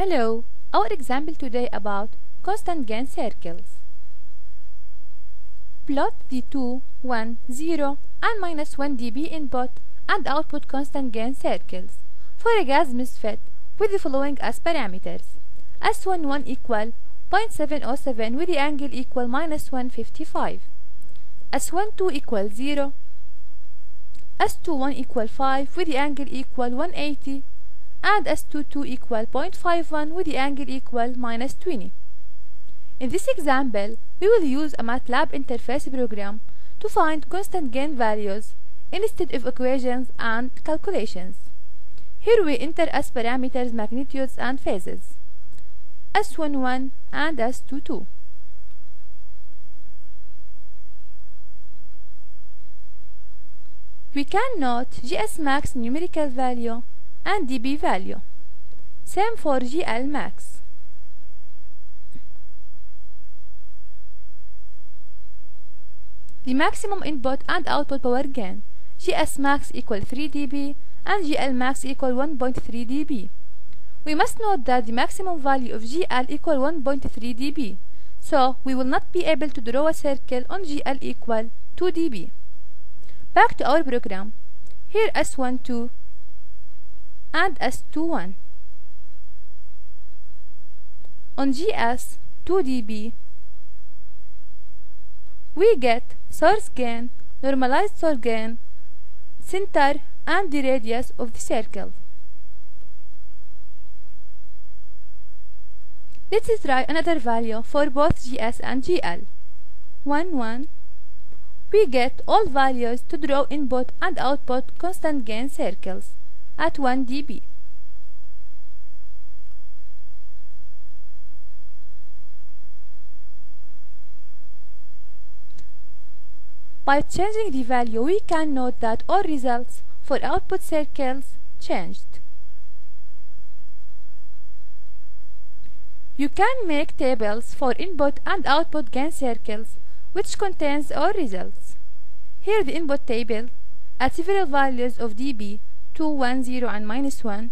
Hello, our example today about constant gain circles. Plot the 2, 1, 0 and -1 dB input and output constant gain circles for a gas MOSFET with the following as parameters. S11 equal 0.707 with the angle equal -155. S12 equal 0. S21 equal 5 with the angle equal 180 and S22 equal 0.51 with the angle equal -20. In this example, we will use a MATLAB interface program to find constant gain values instead of equations and calculations. Here we enter as parameters magnitudes and phases, S11 and S22. We can note GS max numerical value and dB value. Same for GL max. The maximum input and output power gain, GS max equal 3 dB and GL max equal 1.3 dB. We must note that the maximum value of GL equal 1.3 dB, so we will not be able to draw a circle on GL equal 2 dB. Back to our program. Here S12 and S21. On GS 2 dB, we get source gain, normalized source gain, center and the radius of the circle. Let's try another value for both GS and GL. 1, 1. We get all values to draw input and output constant gain circles at 1 dB. By changing the value, we can note that all results for output circles changed. You can make tables for input and output gain circles which contains all results. Here the input table at several values of dB 2, 1, 0 and -1.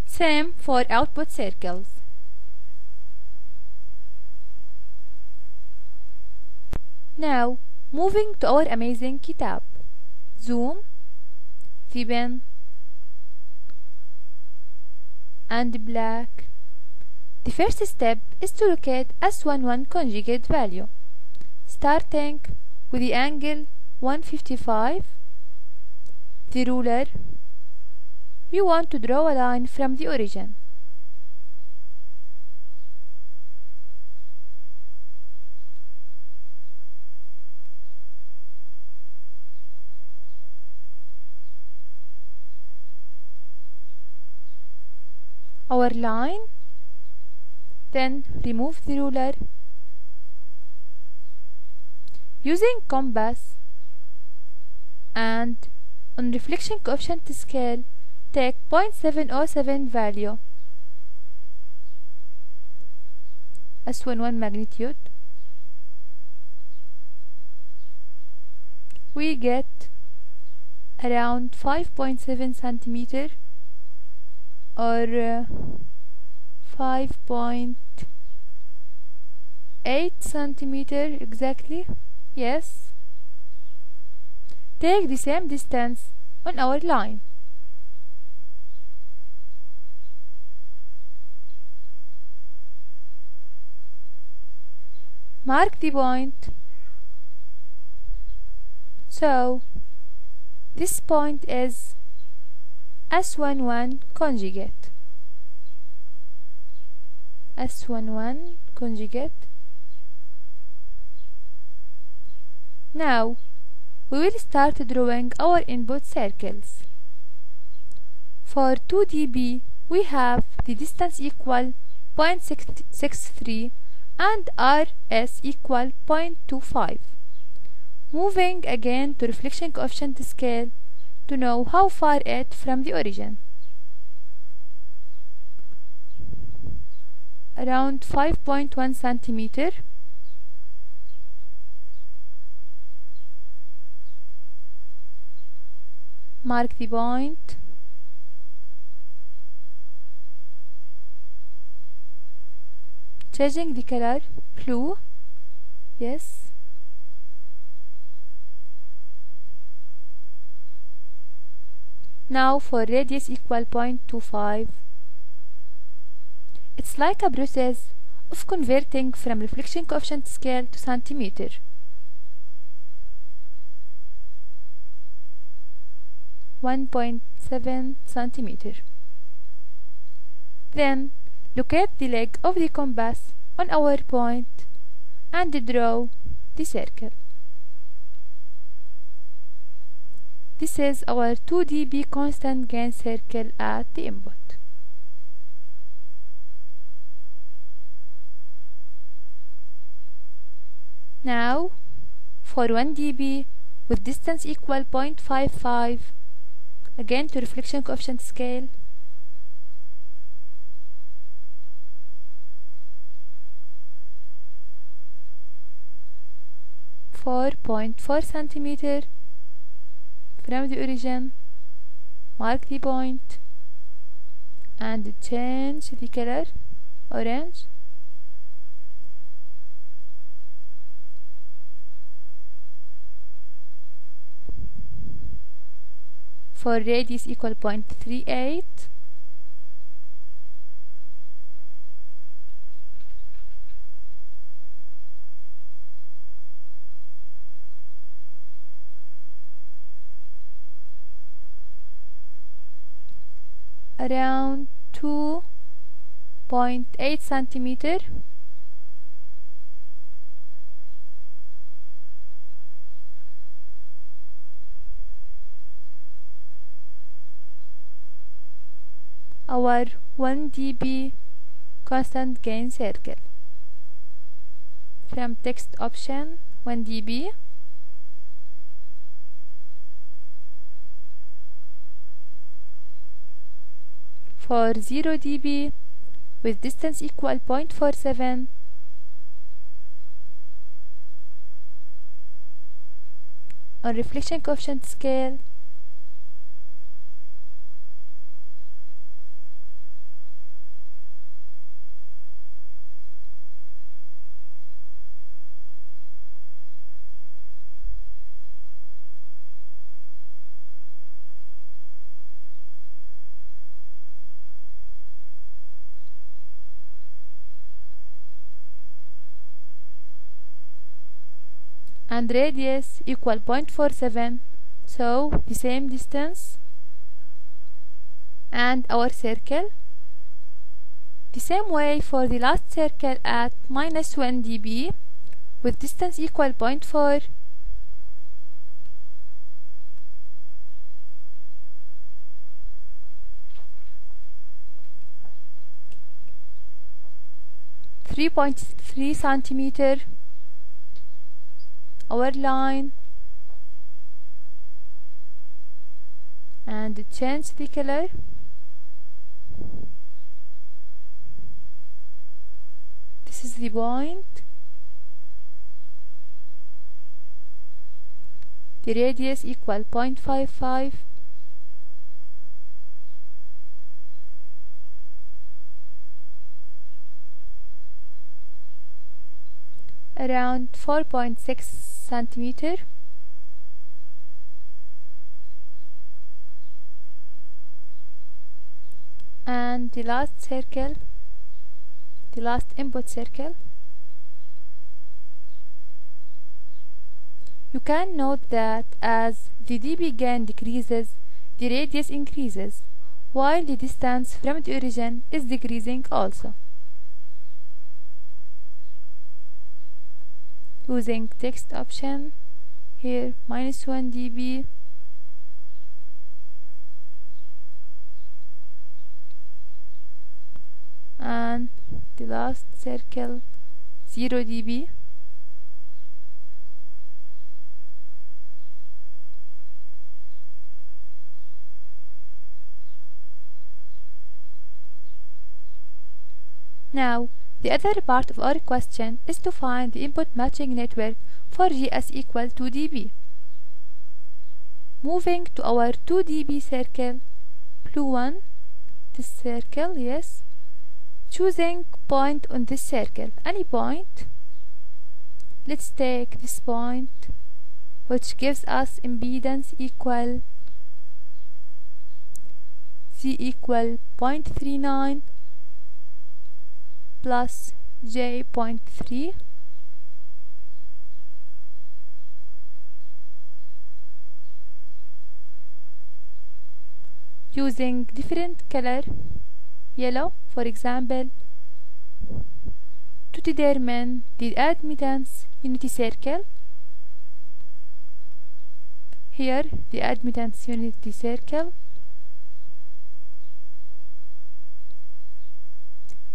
Same for output circles. Now moving to our amazing kitab. Zoom, Theban and black. The first step is to locate S11 conjugate value, starting with the angle 155. The ruler, we want to draw a line from the origin. Our line, then remove the ruler. Using compass and on reflection coefficient scale, take 0.707 value, S11 magnitude. We get around 5.7 centimeter or 5.8 centimeter exactly. Yes. Take the same distance on our line. Mark the point. So this point is S11 conjugate. S11 conjugate. Now we will start drawing our input circles. For 2 dB we have the distance equal 0.663 and RS equal 0.25. Moving again to reflection coefficient scale to know how far it from the origin. Around 5.1 centimeter. Mark the point. changing the color blue. Yes. Now for radius equal 0.25. It's like a process of converting from reflection coefficient scale to centimeter. .7 centimeter. Then locate the leg of the compass on our point and draw the circle. This is our 2 dB constant gain circle at the input. Now for 1 dB with distance equal 0.55, again to reflection coefficient scale, for 0.4 centimeter from the origin, mark the point and change the color orange. For radius equal 0.38, around 2.8 centimeter. Our 1 dB constant gain circle. From text option 1 dB, for 0 dB with distance equal 0.47, on reflection coefficient scale, and radius equal 0.47, so the same distance, and our circle the same way for the last circle at -1 dB with distance equal 0.4, .3 centimeter, our line, and change the color. This is the point. The radius equal 0.55, around 4.6 centimeter, and the last circle, the last input circle. You can note that as the dB gain decreases, the radius increases, while the distance from the origin is decreasing also. Using text option here, -1 dB, and the last circle 0 dB. Now the other part of our question is to find the input matching network for GS equal 2 dB. Moving to our 2 dB circle, blue one, this circle, yes, choosing point on this circle, any point. Let's take this point, which gives us impedance equal Z equal 0.39 plus J 0.3. Using different color, yellow for example, to determine the admittance unity circle. Here the admittance unity circle.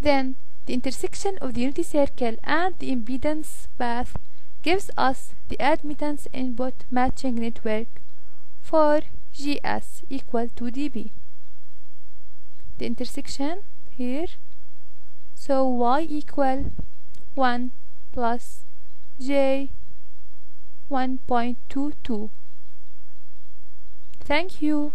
Then the intersection of the unity circle and the impedance path gives us the admittance input matching network for GS equal to dB. The intersection here, so Y equal 1 plus J 1.22. Thank you.